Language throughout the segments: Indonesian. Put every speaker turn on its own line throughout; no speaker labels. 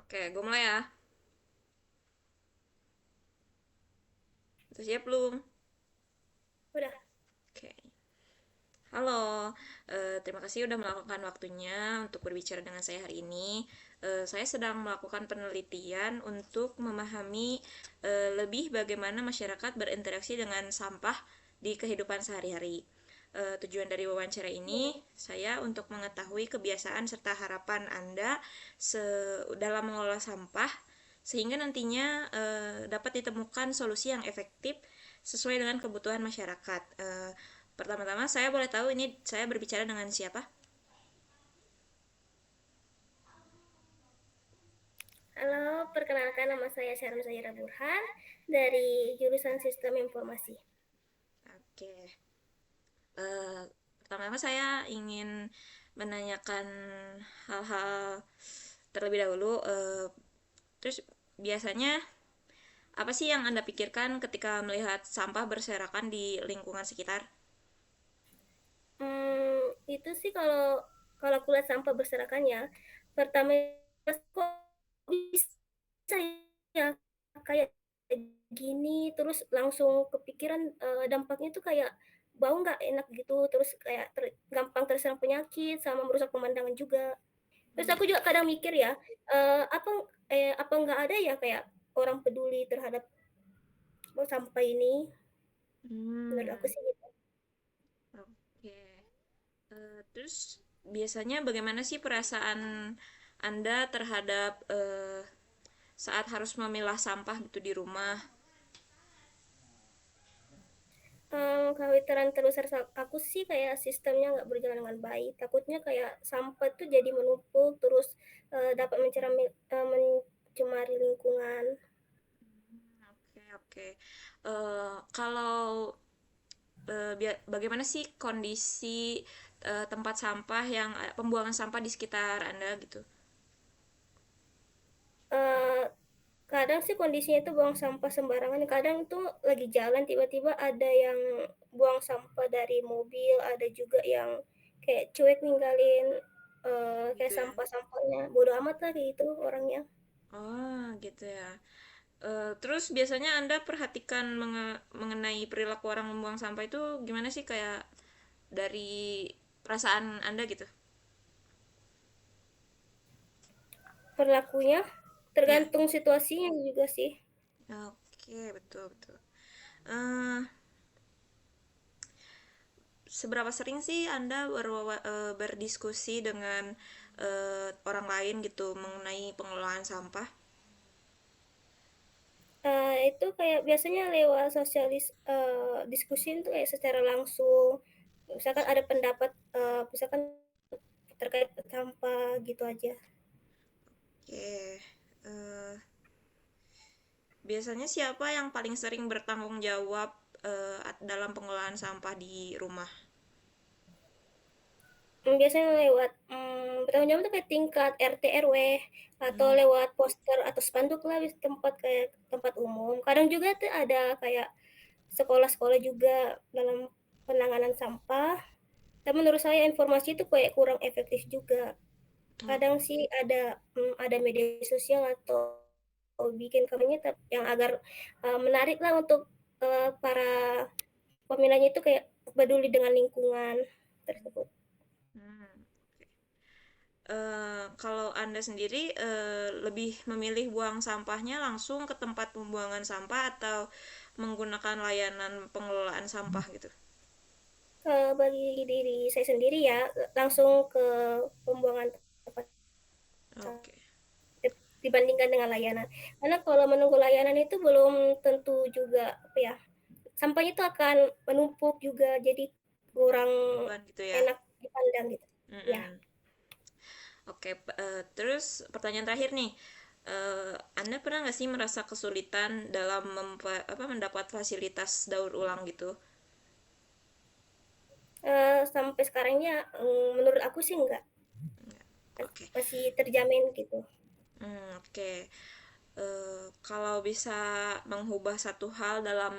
Oke, gue mulai ya. Udah siap belum?
Udah.
Oke. Halo, terima kasih udah melakukan waktunya untuk berbicara dengan saya hari ini. Saya sedang melakukan penelitian untuk memahami lebih bagaimana masyarakat berinteraksi dengan sampah di kehidupan sehari-hari. Tujuan dari wawancara ini, saya untuk mengetahui kebiasaan serta harapan Anda dalam mengelola sampah, sehingga nantinya dapat ditemukan solusi yang efektif sesuai dengan kebutuhan masyarakat. Pertama-tama saya boleh tahu ini saya berbicara dengan siapa?
Halo, perkenalkan nama saya Syaram Zahira Burhan dari jurusan Sistem Informasi.
Oke. Eh, Pertama-tama saya ingin menanyakan hal-hal terlebih dahulu. Terus biasanya apa sih yang Anda pikirkan ketika melihat sampah berserakan di lingkungan sekitar?
Itu sih kalau kalau aku lihat sampah berserakan ya, pertama kok bisa ya kayak gini, terus langsung kepikiran dampaknya tuh kayak bau nggak enak gitu, terus kayak gampang terserang penyakit sama merusak pemandangan juga. Terus aku juga kadang mikir ya, apa nggak ada ya kayak orang peduli terhadap sampah ini, menurut aku
Hmm,
sih gitu.
oke. Terus biasanya bagaimana sih perasaan Anda terhadap saat harus memilah sampah gitu di rumah?
Kekhawatiran terbesar aku sih kayak sistemnya nggak berjalan dengan baik. Takutnya kayak sampah tuh jadi menumpuk terus dapat mencemari lingkungan.
Oke, oke. Kalau bagaimana sih kondisi tempat sampah yang pembuangan sampah di sekitar Anda gitu?
Eh, Kadang sih kondisinya itu buang sampah sembarangan. Kadang tuh lagi jalan tiba-tiba ada yang buang sampah dari mobil, ada juga yang kayak cuek ninggalin
Gitu
kayak
ya.
sampah-sampahnya. Bodo amat lah kayak gitu orangnya.
Oh, gitu ya. Terus biasanya Anda perhatikan mengenai perilaku orang membuang sampah itu gimana sih kayak dari perasaan Anda gitu?
Perilakunya
Ya.
tergantung situasinya juga sih.
Oke, betul betul. Eh, Seberapa sering sih Anda berdiskusi dengan orang lain gitu mengenai pengelolaan sampah?
Itu kayak biasanya lewat diskusi itu kayak secara langsung, misalkan ada pendapat, misalkan terkait sampah gitu aja.
Oke. eh, Biasanya siapa yang paling sering bertanggung jawab dalam pengelolaan sampah di rumah?
Biasanya lewat, bertanggung jawab itu kayak tingkat RT, RW, atau
Hmm,
lewat poster atau spanduk lah di tempat kayak tempat umum. Kadang juga tuh ada kayak sekolah-sekolah juga dalam penanganan sampah, tapi menurut saya informasi itu kayak kurang efektif juga. Kadang sih ada media sosial atau bikin kampanye yang agar menarik lah untuk para peminatnya itu kayak peduli dengan lingkungan tersebut.
hmm. Kalau Anda sendiri lebih memilih buang sampahnya langsung ke tempat pembuangan sampah atau menggunakan layanan pengelolaan sampah gitu?
Bagi diri saya sendiri ya langsung ke pembuangan tempat
Oke.
dibandingkan dengan layanan. Karena kalau menunggu layanan itu belum tentu juga apa ya, sampahnya itu akan menumpuk juga jadi kurang
Beban gitu ya.
enak dipandang gitu. Ya.
Mm-mm. Oke, terus pertanyaan terakhir nih. Anda pernah nggak sih merasa kesulitan dalam mendapat fasilitas daur ulang gitu?
Sampai sekarangnya menurut aku sih enggak,
Oke.
masih terjamin gitu.
Oke. Kalau bisa mengubah satu hal dalam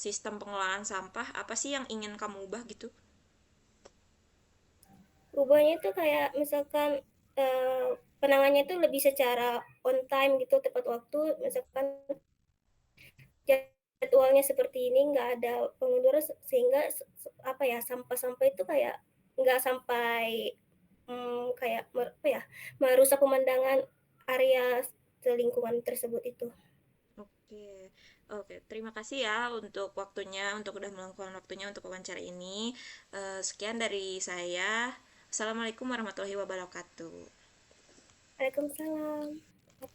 sistem pengelolaan sampah, apa sih yang ingin kamu ubah gitu?
Ubahnya itu kayak misalkan penanganannya itu lebih secara on time gitu, tepat waktu, misalkan jadwalnya seperti ini, nggak ada pengunduran sehingga apa ya, sampah-sampah itu kayak nggak sampai kayak apa ya, merusak pemandangan area lingkungan tersebut itu.
Oke, oke. Terima kasih ya untuk waktunya, untuk udah meluangkan waktunya untuk wawancara ini. Sekian dari saya. Assalamualaikum warahmatullahi wabarakatuh.
Waalaikumsalam.